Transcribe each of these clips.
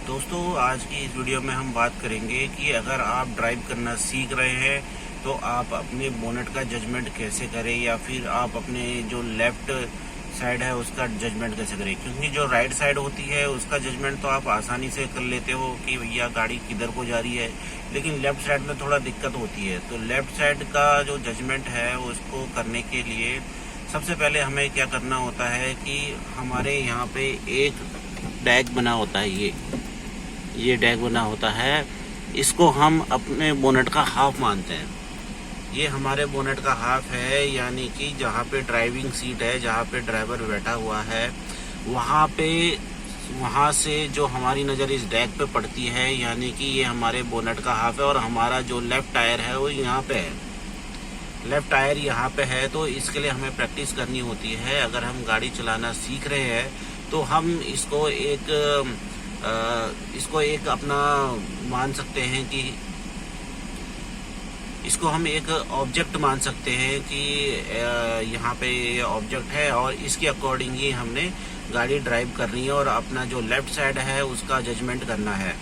दोस्तों, आज की इस वीडियो में हम बात करेंगे कि अगर आप ड्राइव करना सीख रहे हैं तो आप अपने बोनेट का जजमेंट कैसे करें, या फिर आप अपने जो लेफ्ट साइड है उसका जजमेंट कैसे करें। क्योंकि जो राइट साइड होती है उसका जजमेंट तो आप आसानी से कर लेते हो कि भैया गाड़ी किधर को जा रही है, लेकिन लेफ्ट साइड में थोड़ा दिक्कत होती है। तो लेफ्ट साइड का जो जजमेंट है उसको करने के लिए सबसे पहले हमें क्या करना होता है कि हमारे यहाँ पे एक डैग बना होता है, ये डैग बना होता है। इसको हम अपने बोनेट का हाफ मानते हैं। ये हमारे बोनेट का हाफ है, यानी कि जहाँ पे ड्राइविंग सीट है, जहाँ पे ड्राइवर बैठा हुआ है, वहाँ से जो हमारी नज़र इस डैग पे पड़ती है, यानी कि ये हमारे बोनेट का हाफ है। और हमारा जो लेफ़्ट टायर है वो यहाँ पे है, लेफ़्ट टायर यहाँ पे है। तो इसके लिए हमें प्रैक्टिस करनी होती है। अगर हम गाड़ी चलाना सीख रहे हैं तो हम इसको एक अपना मान सकते हैं कि इसको हम एक ऑब्जेक्ट मान सकते हैं कि यहाँ पे ये ऑब्जेक्ट है और इसके अकॉर्डिंग ही हमने गाड़ी ड्राइव करनी है और अपना जो लेफ़्ट साइड है उसका जजमेंट करना है।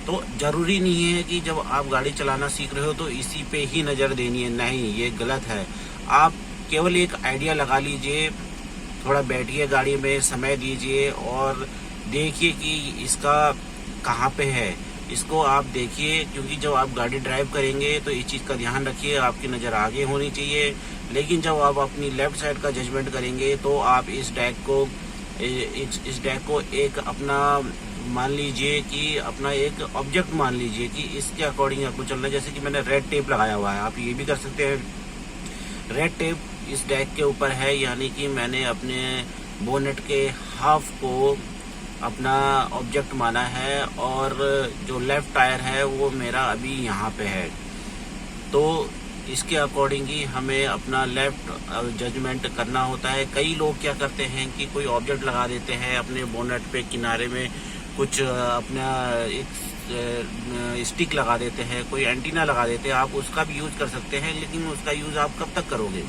तो ज़रूरी नहीं है कि जब आप गाड़ी चलाना सीख रहे हो तो इसी पे ही नज़र देनी है, नहीं, ये गलत है। आप केवल एक आइडिया लगा लीजिए, थोड़ा बैठिए गाड़ी में, समय दीजिए और देखिए कि इसका कहाँ पे है, इसको आप देखिए। क्योंकि जब आप गाड़ी ड्राइव करेंगे तो इस चीज़ का ध्यान रखिए, आपकी नज़र आगे होनी चाहिए। लेकिन जब आप अपनी लेफ़्ट साइड का जजमेंट करेंगे तो आप इस डैग को एक अपना मान लीजिए कि अपना एक ऑब्जेक्ट मान लीजिए कि इसके अकॉर्डिंग आपको चलना है। जैसे कि मैंने रेड टेप लगाया हुआ है, आप ये भी कर सकते हैं। रेड टेप इस डैग के ऊपर है, यानी कि मैंने अपने बोनेट के हाफ को अपना ऑब्जेक्ट माना है और जो लेफ़्ट टायर है वो मेरा अभी यहाँ पे है। तो इसके अकॉर्डिंग ही हमें अपना लेफ़्ट जजमेंट करना होता है। कई लोग क्या करते हैं कि कोई ऑब्जेक्ट लगा देते हैं अपने बोनेट पे, किनारे में कुछ अपना एक स्टिक लगा देते हैं, कोई एंटीना लगा देते हैं। आप उसका भी यूज़ कर सकते हैं, लेकिन उसका यूज़ आप कब तक करोगे?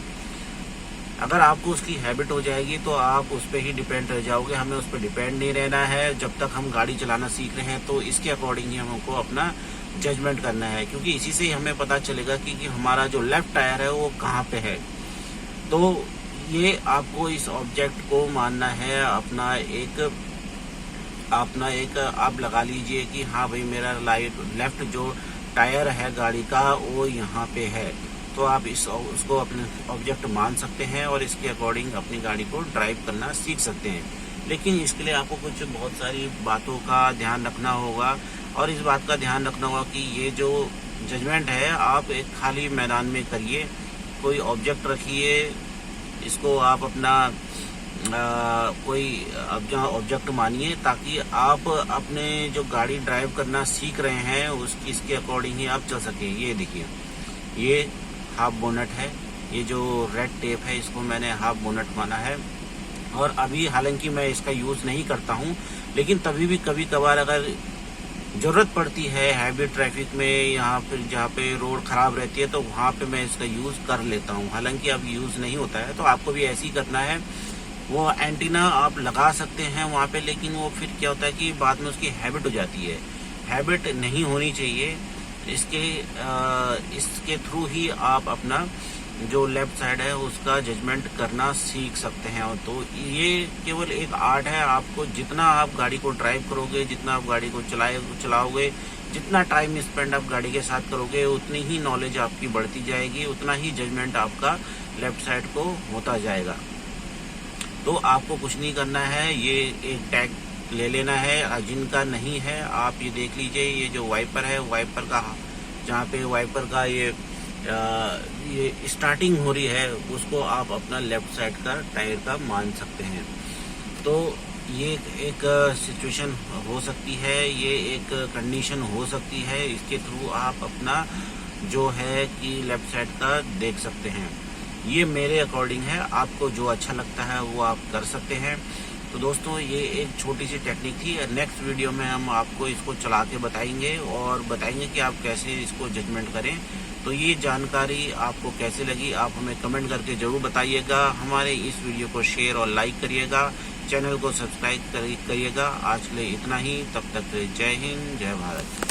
अगर आपको उसकी हैबिट हो जाएगी तो आप उस पर ही डिपेंड रह जाओगे। हमें उस पर डिपेंड नहीं रहना है जब तक हम गाड़ी चलाना सीख रहे हैं। तो इसके अकॉर्डिंग ही हमको अपना जजमेंट करना है, क्योंकि इसी से ही हमें पता चलेगा कि हमारा जो लेफ़्ट टायर है वो कहाँ पे है। तो ये आपको इस ऑब्जेक्ट को मानना है, अपना एक आप लगा लीजिए कि हाँ भाई, मेरा लेफ़्ट जो टायर है गाड़ी का वो यहाँ पे है। तो आप उसको अपने ऑब्जेक्ट मान सकते हैं और इसके अकॉर्डिंग अपनी गाड़ी को ड्राइव करना सीख सकते हैं। लेकिन इसके लिए आपको कुछ बहुत सारी बातों का ध्यान रखना होगा, और इस बात का ध्यान रखना होगा कि ये जो जजमेंट है आप एक खाली मैदान में करिए, कोई ऑब्जेक्ट रखिए, इसको आप अपना कोई ऑब्जेक्ट मानिए, ताकि आप अपने जो गाड़ी ड्राइव करना सीख रहे हैं इसके अकॉर्डिंग ही आप चल सकें। ये देखिए, ये हाफ बोनेट है, ये जो रेड टेप है इसको मैंने हाफ बोनेट माना है। और अभी हालांकि मैं इसका यूज़ नहीं करता हूँ, लेकिन तभी भी कभी कभार अगर ज़रूरत पड़ती है हैवी ट्रैफिक में, यहाँ पर जहाँ पे रोड ख़राब रहती है, तो वहाँ पे मैं इसका यूज़ कर लेता हूँ। हालांकि अब यूज़ नहीं होता है, तो आपको भी ऐसे ही करना है। वो एंटीना आप लगा सकते हैं वहाँ पे, लेकिन वो फिर क्या होता है कि बाद में उसकी हैबिट हो जाती है। हैबिट नहीं होनी चाहिए। इसके थ्रू ही आप अपना जो लेफ़्ट साइड है उसका जजमेंट करना सीख सकते हैं। और तो ये केवल एक आर्ट है। आपको जितना आप गाड़ी को ड्राइव करोगे, जितना आप गाड़ी को चलाओगे, जितना टाइम स्पेंड आप गाड़ी के साथ करोगे, उतनी ही नॉलेज आपकी बढ़ती जाएगी, उतना ही जजमेंट आपका लेफ़्ट साइड को होता जाएगा। तो आपको कुछ नहीं करना है, ये एक टैग ले लेना है। जिनका नहीं है आप ये देख लीजिए, ये जो वाइपर है, वाइपर का जहाँ पे वाइपर का ये स्टार्टिंग हो रही है, उसको आप अपना लेफ़्ट साइड का टायर का मान सकते हैं। तो ये एक सिचुएशन हो सकती है, ये एक कंडीशन हो सकती है। इसके थ्रू आप अपना जो है कि लेफ़्ट साइड का देख सकते हैं। ये मेरे अकॉर्डिंग है, आपको जो अच्छा लगता है वो आप कर सकते हैं। तो दोस्तों, ये एक छोटी सी टेक्निक थी। नेक्स्ट वीडियो में हम आपको इसको चला के बताएंगे और बताएंगे कि आप कैसे इसको जजमेंट करें। तो ये जानकारी आपको कैसे लगी आप हमें कमेंट करके ज़रूर बताइएगा। हमारे इस वीडियो को शेयर और लाइक करिएगा। चैनल को सब्सक्राइब करिएगा। आज के लिए इतना ही, तब तक जय हिंद, जय भारत।